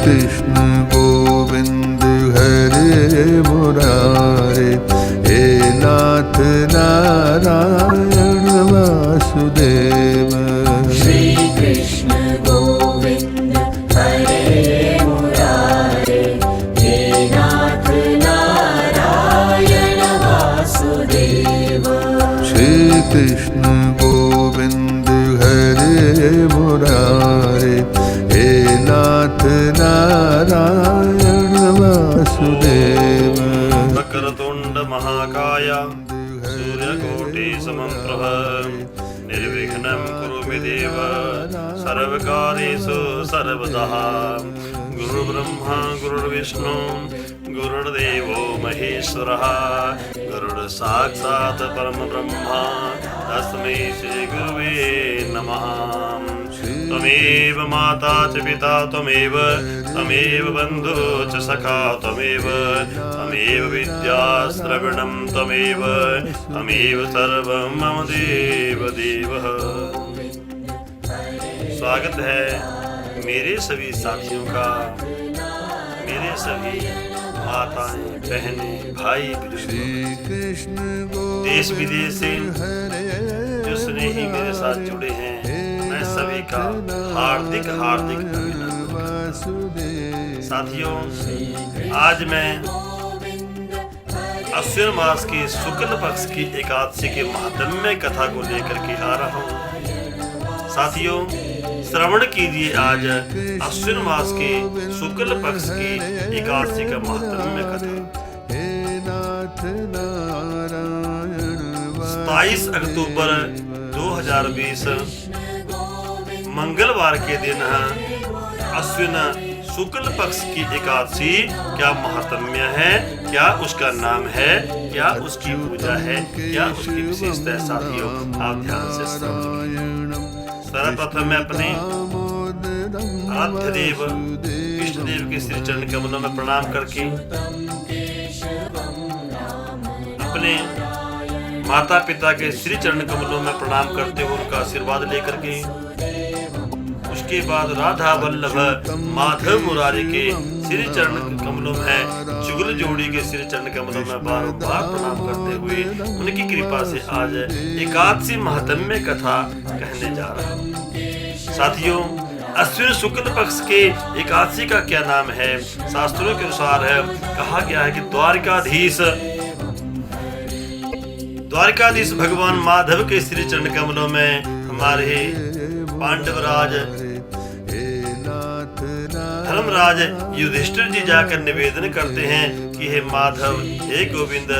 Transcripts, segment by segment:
कृष्ण गोविंद हरे मुरारे, हे नाथ नारायण वासुदेव। श्री कृष्ण गोविंद हरे मुरारे, हे नाथ नारायण वासुदेव। श्री कृष्ण गोविंद हरे मुरारे, हे नाथ नारायण वासुदेव। वक्रतुंड महाकाय सूर्यकोटि समप्रभ निर्विघ्नं कुरु मे देव सर्वकार्येषु सर्वदा। गुरुर्ब्रह्मा गुरुर्विष्णु गुरुर्देवो महेश्वरः, गुरुर् साक्षात् परमब्रह्म तस्मै श्री गुरुवे नमः। त्वमेव माता च पिता त्वमेव, त्वमेव बन्धु च सखा त्वमेव, त्वमेव विद्या श्रवणं त्वमेव, त्वमेव सर्वं मम देव देवः। स्वागत है मेरे सभी साथियों का, मेरे सभी माताएं बहनें भाई बुजुर्ग देश विदेश से जो स्नेही मेरे साथ जुड़े हैं, मैं सभी का हार्दिक हार्दिक अभिनंदन। साथियों, आज मैं अश्विन मास के शुक्ल पक्ष की एकादशी के महात्म्य कथा को लेकर के आ रहा हूँ। साथियों, श्रवण कीजिए आज अश्विन मास के शुक्ल पक्ष की एकादशी का महात्म्य कथा। 27 अक्टूबर 2020 मंगलवार के दिन अश्विन शुक्ल पक्ष की एकादशी क्या महात्म्य है, क्या उसका नाम है, क्या उसकी पूजा है, क्या उसकी विशेषता है। साथियों, आप ध्यान से समझिए। सर्वप्रथम मैं अपने आराध्य देव विष्णु देव के श्री चरण कमलों में प्रणाम करके, अपने माता पिता के श्री चरण कमलों में प्रणाम करते हुए उनका आशीर्वाद लेकर के, उसके बाद राधा वल्लभ माधव मुरारी के श्री चरण कमलों में, जुगल जोड़ी के श्री चरण कमलों में बार-बार प्रणाम करते हुए उनकी कृपा से आज एकादशी महात्म्य कथा कहने जा रहा हूँ। साथियों, अश्विन शुक्ल पक्ष के एकादशी का क्या नाम है? शास्त्रों के अनुसार है, कहा गया है कि द्वारिकाधीश भगवान माधव के श्री चरण कमलों में हमारे पांडवराज धर्मराज युधिष्ठिर जी जाकर निवेदन करते हैं कि हे माधव, हे गोविंद,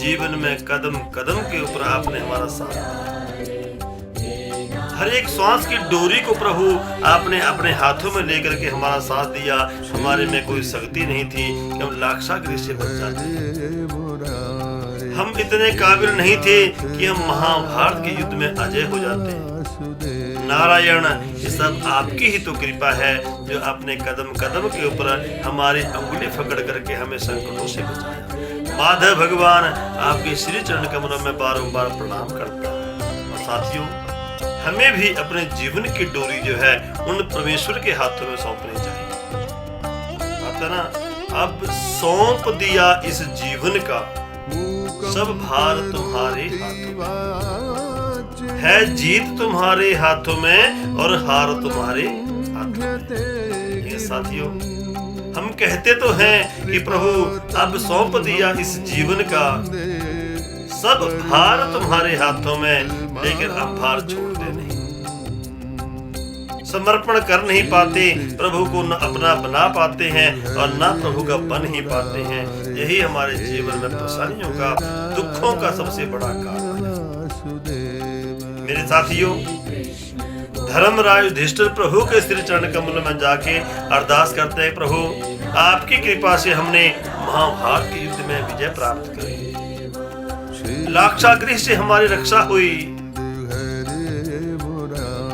जीवन में कदम कदम के ऊपर आपने हमारा साथ दिया। हर एक श्वास की डोरी को प्रभु आपने अपने हाथों में लेकर के हमारा साथ दिया। हमारे में कोई शक्ति नहीं थी कि हम लाक्षागृह से बच जाते। हम इतने काबिल नहीं थे कि हम महाभारत के युद्ध में अजय हो जाते। नारायण, ये सब आपकी ही तो कृपा है जो अपने कदम कदम के ऊपर हमारी अंगुली पकड़ करके हमें संकटों से बचाया। माधव भगवान आपके श्री चरण कमलों में बारंबार प्रणाम करता है। और साथियों, हमें भी अपने जीवन की डोरी जो है उन परमेश्वर के हाथों में सौंपनी चाहिए। आता ना, अब सौंप दिया इस जीवन का, सब भार तुम्हारे हाथों में है, जीत तुम्हारे हाथों में और हार तुम्हारे हाथों में। ये साथियों, हम कहते तो हैं कि प्रभु अब सौंप दिया इस जीवन का, सब भार तुम्हारे हाथों में, लेकिन हम भार छोड़ते नहीं, समर्पण कर नहीं पाते, प्रभु को न अपना बना पाते हैं और न प्रभु का बन ही पाते हैं। यही हमारे जीवन में परेशानियों का, दुखों का सबसे बड़ा कारण है। मेरे साथियों, धर्मराज युधिष्ठिर प्रभु के श्री चरण कमलों में जाके अरदास करते हैं, प्रभु आपकी कृपा से हमने महाभारत के युद्ध में विजय प्राप्त करी, लाक्षागृह से हमारी रक्षा हुई।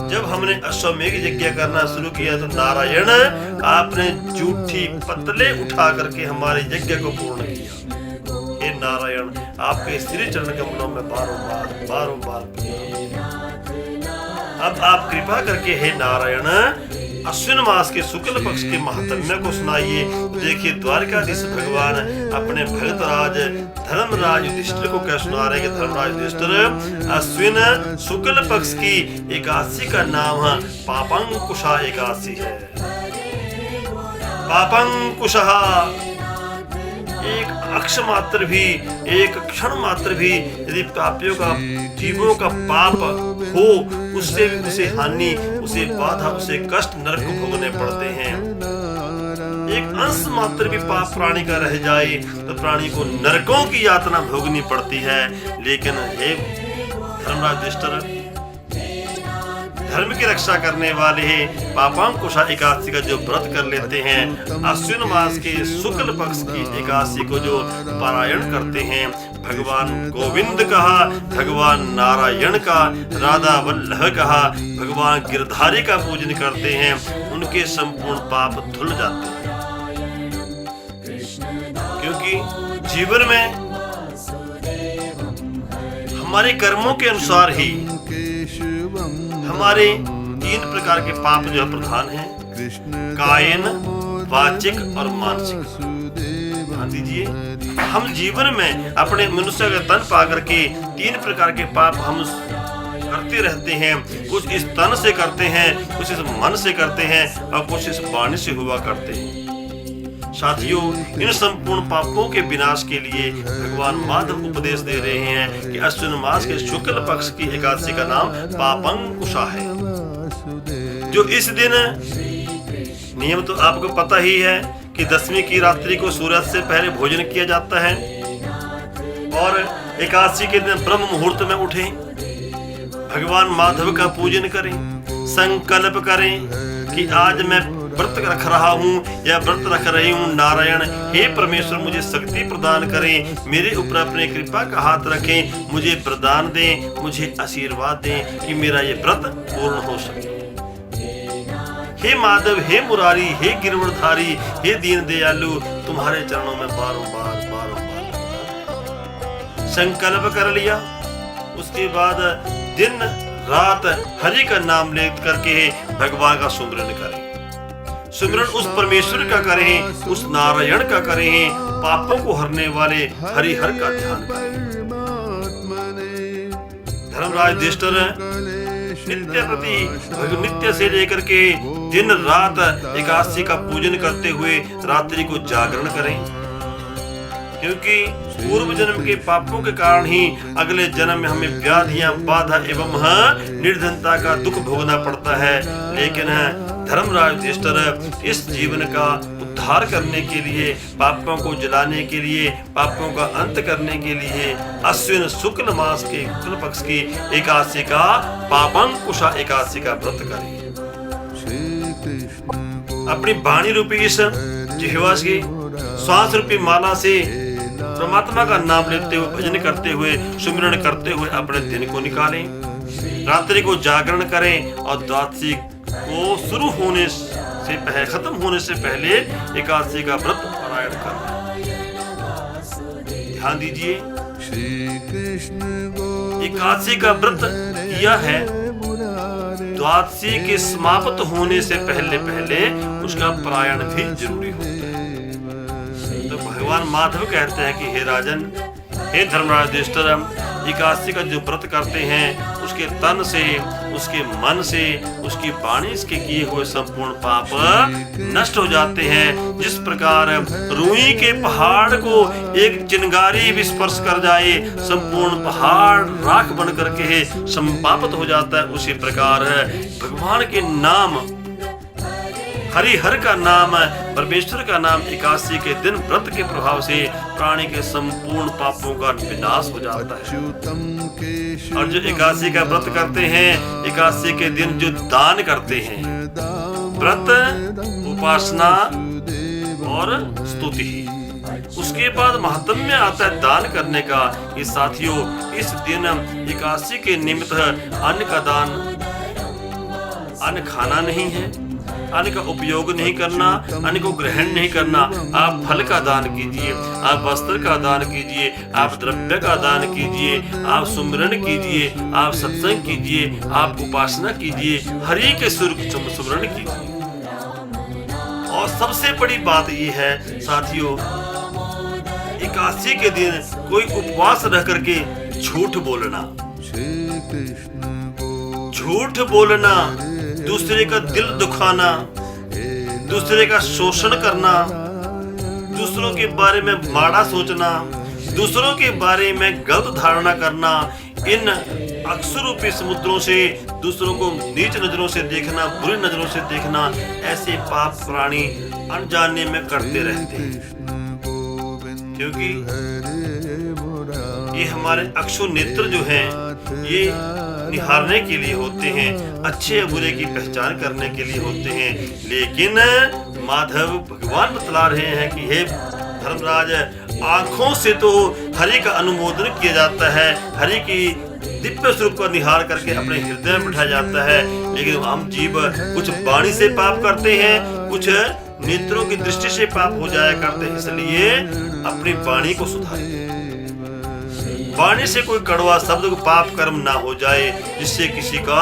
जब हमने अश्वमेघ यज्ञ करना शुरू किया तो नारायण आपने जूठी पतले उठा करके हमारे यज्ञ को पूर्ण किया। हे नारायण, आपके श्री चरण कमलों में बारों बार अब आप कृपा करके हे नारायण अश्विन मास के शुक्ल पक्ष के महात्म्य को सुनाइए। देखिए द्वारकाधीश भगवान अपने भगत राज धर्मराज युधिष्ठिर को क्या सुना रहे हैं कि धर्मराज युधिष्ठिर, अश्विन शुक्ल पक्ष की एकादशी का नाम पापंकुशा एकादशी है। पापंकुशा, एक अक्ष मात्र भी, एक क्षण मात्र भी यदि पापियों का, जीवों का पाप हो, उससे भी उसे हानि, उसे बाधा, उसे कष्ट नरक को भोगने पड़ते हैं। एक अंश मात्र भी पाप प्राणी का रह जाए तो प्राणी को नरकों की यातना भोगनी पड़ती है। लेकिन हे धर्मराज युधिष्ठिर, धर्म की रक्षा करने वाले हैं, पापांकुशा एकादशी का जो व्रत कर लेते हैं, अश्विन मास के शुक्ल पक्ष की एकादशी को जो पारायण करते हैं, भगवान गोविंद कहा, भगवान नारायण का, राधा वल्लभ कहा, भगवान गिरधारी का पूजन करते हैं, उनके संपूर्ण पाप धुल जाते हैं। क्योंकि जीवन में हमारे कर्मों के अनुसार ही हमारे 3 प्रकार के पाप जो है प्रधान हैं, कायन, वाचिक और मानसिक। ध्यान दीजिए, हम जीवन में अपने मनुष्य का तन पा करके 3 प्रकार के पाप हम करते रहते हैं। कुछ इस तन से करते हैं, कुछ इस मन से करते हैं और कुछ इस वाणी से हुआ करते हैं। साथियों, इन संपूर्ण पापों के विनाश के लिए भगवान माधव उपदेश दे रहे हैं कि अश्विन मास के शुक्ल पक्ष की एकादशी का नाम पापंकुशा है। जो इस दिन, नियम तो आपको पता ही है कि दसवीं की रात्रि को सूर्यास्त से पहले भोजन किया जाता है और एकादशी के दिन ब्रह्म मुहूर्त में उठें, भगवान माधव का पूजन करें, संकल्प करें कि आज मैं व्रत रख रहा हूँ या व्रत रख रही हूँ। नारायण, हे परमेश्वर, मुझे शक्ति प्रदान करें, मेरे ऊपर अपने कृपा का हाथ रखें, मुझे वरदान दें, मुझे आशीर्वाद दें कि मेरा ये व्रत पूर्ण हो सके। हे माधव, हे मुरारी, हे गिरवरधारी, हे दीन दयालु, तुम्हारे चरणों में बारंबार संकल्प कर लिया। उसके बाद दिन रात हरि का नाम ले करके भगवान का सुमिरन करें। सुमिरन उस परमेश्वर का करें, उस नारायण का करें, पापों को हरने वाले हरिहर का ध्यान करें। धर्मराज युधिष्ठिर नित्य प्रति नित्य से लेकर के दिन रात एकादशी का पूजन करते हुए रात्रि को जागरण करें, क्योंकि पूर्व जन्म के पापों के कारण ही अगले जन्म में हमें व्याधियां, बाधा एवं निर्धनता का दुख भोगना पड़ता है। लेकिन धर्मराज युधिष्ठिर इस जीवन का उद्धार करने के लिए, पापों को जलाने के लिए, पापों का अंत करने के लिए अश्विन शुक्ल मास के शुक्ल पक्ष की एकादशी का, पापंकुशा एकादशी का व्रत करें। अपनी वाणी रूपी इस जिह्वा की श्वास रूपी माला से परमात्मा का नाम लेते हुए, भजन करते हुए, सुमिरन करते हुए अपने दिन को निकालें, रात्रि को जागरण करें और द्वादशी को शुरू होने से पहले, खत्म होने से पहले एकादशी का व्रत पारायण करें। ध्यान दीजिए, एकादशी का व्रत किया है, द्वादशी के समाप्त होने से पहले उसका पारायण भी जरूरी होता है। तो भगवान माधव कहते हैं कि हे राजन, हे धर्मराज युधिष्ठिर, एकादशी का जो व्रत करते हैं उसके तन से, उसके मन से, उसकी वाणी के किए हुए संपूर्ण पाप नष्ट हो जाते हैं। जिस प्रकार रुई के पहाड़ को एक चिंगारी भी स्पर्श कर जाए, संपूर्ण पहाड़ राख बन करके संपापित हो जाता है, उसी प्रकार भगवान के नाम, हरिहर का नाम, परमेश्वर का नाम एकादशी के दिन व्रत के प्रभाव से प्राणी के संपूर्ण पापों का विनाश हो जाता है। और जो एकादशी का व्रत करते हैं, एकादशी के दिन जो दान करते हैं, व्रत, उपासना और स्तुति, उसके बाद महात्म्य आता है दान करने का। कि साथियों, इस दिन एकादशी के निमित्त अन्न का दान, अन्न खाना नहीं है, अन्न का उपयोग नहीं करना, अन्न को ग्रहण नहीं करना। आप फल का दान कीजिए, आप वस्त्र का दान कीजिए, आप द्रव्य का दान कीजिए, आप सुमिरन कीजिए, आप सत्संग कीजिए, आप उपासना कीजिए, हरि के सुमिरन कीजिए। और सबसे बड़ी बात ये है साथियों, एकादशी के दिन कोई उपवास रह करके झूठ बोलना, श्री कृष्ण झूठ बोलना, दूसरे का दिल दुखाना, दूसरे का शोषण करना, दूसरों के बारे में माड़ा सोचना, दूसरों के बारे में गलत धारणा करना, इन अक्सरूपी समुद्रों से दूसरों को नीच नजरों से देखना, बुरी नजरों से देखना, ऐसे पाप प्राणी अनजाने में करते रहते हैं। क्योंकि ये हमारे अक्षु नेत्र जो हैं ये निहारने के लिए होते हैं, अच्छे बुरे की पहचान करने के लिए होते हैं। लेकिन माधव भगवान बतला रहे हैं कि हे धर्मराज, आंखों से तो हरि का अनुमोदन किया जाता है, हरि की दिव्य स्वरूप को निहार करके अपने हृदय में बिठाया जाता है, लेकिन हम जीव कुछ वाणी से पाप करते हैं, कुछ नेत्रों की दृष्टि से पाप हो जाया करते हैं। इसलिए अपनी वाणी को सुधारें, वाणी से कोई कड़वा शब्द पाप कर्म ना हो जाए, जिससे किसी का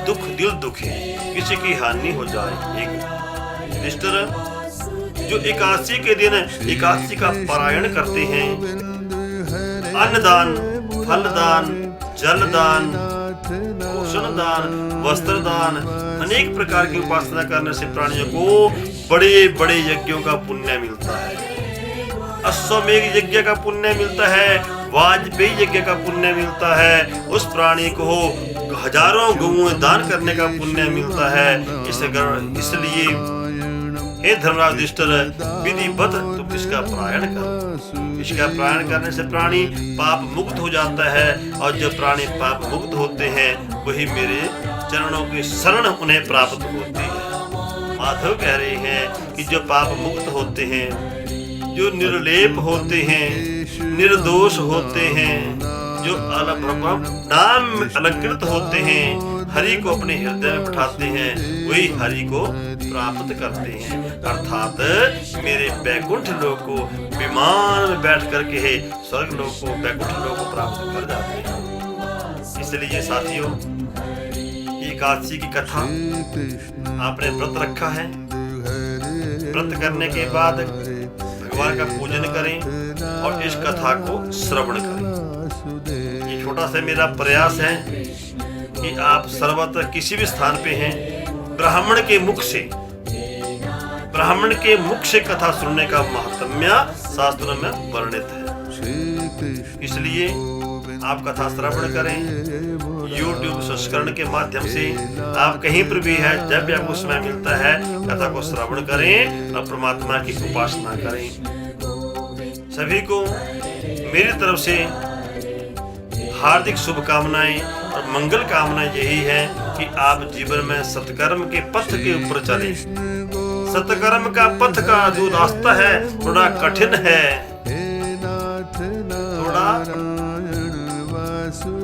दिल दुखे, किसी की हानि हो जाए। एक मिस्टर जो एकादशी के दिन एकादशी का पारायण करते हैं, अन्नदान, फलदान, जलदान, पोषण दान, वस्त्र दान, अनेक प्रकार की उपासना करने से प्राणियों को बड़े बड़े यज्ञों का पुण्य मिलता है। अश्वमेध यज्ञ का पुण्य मिलता है, वाजपेयी यज्ञ का पुण्य मिलता है, उस प्राणी को हजारों गौएं दान करने का पुण्य मिलता है। इसलिए हे धर्मराज युधिष्ठिर, विधिवत तुम इसका पारायण करो। इसका पारायण करने से प्राणी पाप मुक्त हो जाता है, और जब प्राणी पाप मुक्त होते हैं वही मेरे चरणों की शरण उन्हें प्राप्त होती है। माधव कह रहे हैं कि जो पाप मुक्त होते हैं, जो निर्लेप होते हैं, निर्दोष होते हैं, जो नाम अलंकृत होते हैं, हरि को अपने हृदय में बिठाते हैं, वही हरि को प्राप्त करते हैं। अर्थात मेरे बैकुंठ लोक को विमान में बैठ करके है स्वर्ग लोक को, बैकुंठ लोक को प्राप्त कर जाते हैं। इसलिए साथियों, एकादशी की कथा आपने व्रत रखा है, व्रत करने के बाद भगवान का पूजन करें और इस कथा को श्रवण करें। ये छोटा सा मेरा प्रयास है कि आप सर्वत्र किसी भी स्थान पे हैं, ब्राह्मण के मुख से कथा सुनने का महात्म्य शास्त्रों में वर्णित है। इसलिए आप कथा श्रवण करें। YouTube संस्करण के माध्यम से आप कहीं पर भी है, जब भी आपको समय मिलता है कथा को श्रवण करें और परमात्मा की उपासना करें। सभी को मेरी तरफ से हार्दिक शुभकामनाएं और मंगल कामनाएं यही है कि आप जीवन में सत्कर्म के पथ के ऊपर चलें। सत्कर्म का पथ का जो रास्ता है थोड़ा कठिन है, थोड़ा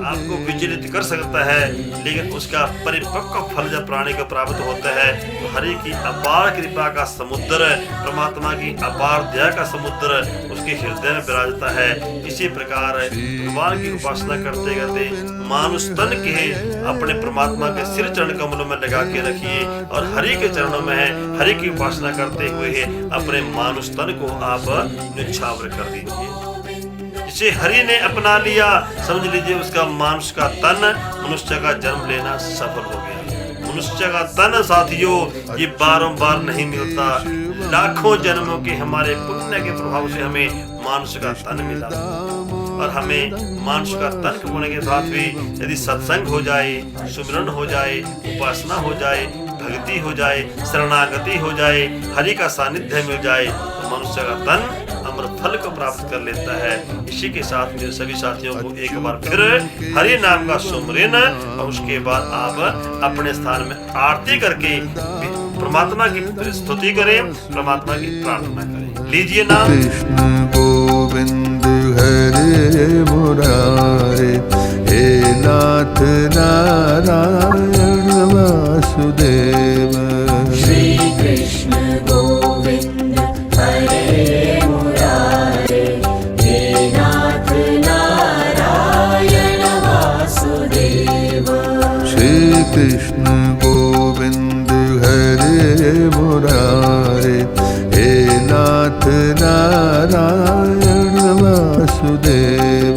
आपको विचलित कर सकता है, लेकिन उसका परिपक्व फल जब प्राणी को प्राप्त होता है तो हरि की अपार कृपा का समुद्र, परमात्मा की अपार दया का समुद्र उसके हृदय में विराजता है। इसी प्रकार भगवान की उपासना करते करते मानुष तन के अपने परमात्मा के सिर चरण कमलों में लगा के रखिए और हरि के चरणों में है, हरि की उपासना करते हुए अपने मानुष तन को आप निछावर कर दीजिए। जिसे हरि ने अपना लिया, समझ लीजिए उसका मानुष का तन मनुष्य का जन्म लेना सफल हो गया। मनुष्य का तन साथियों ये बारंबार नहीं मिलता, लाखों जन्मों के हमारे पुण्य के प्रभाव से हमें मानुष का तन मिला। और हमें मानुष का तन होने के साथ भी यदि सत्संग हो जाए, सुमिरन हो जाए, उपासना हो जाए, भक्ति हो जाए, शरणागति हो जाए, हरि का सानिध्य मिल जाए तो मनुष्य का तन अमृत फल को प्राप्त कर लेता है। इसी के साथ मेरे सभी साथियों को एक बार फिर हरि नाम का सुमिरन और उसके बाद आप अपने स्थान में आरती करके परमात्मा की स्तुति करें, परमात्मा की प्रार्थना करें। लीजिए नाम। कृष्ण गोविंद हरे मुरारे, हे नाथ नारायण वासुदेव। श्री कृष्ण गोविंद हरे मुरारे, हे नाथ नारायण वासुदेव। श्री कृष्ण गोविंद हरे मुरारे, नाथ नारायण वासुदेव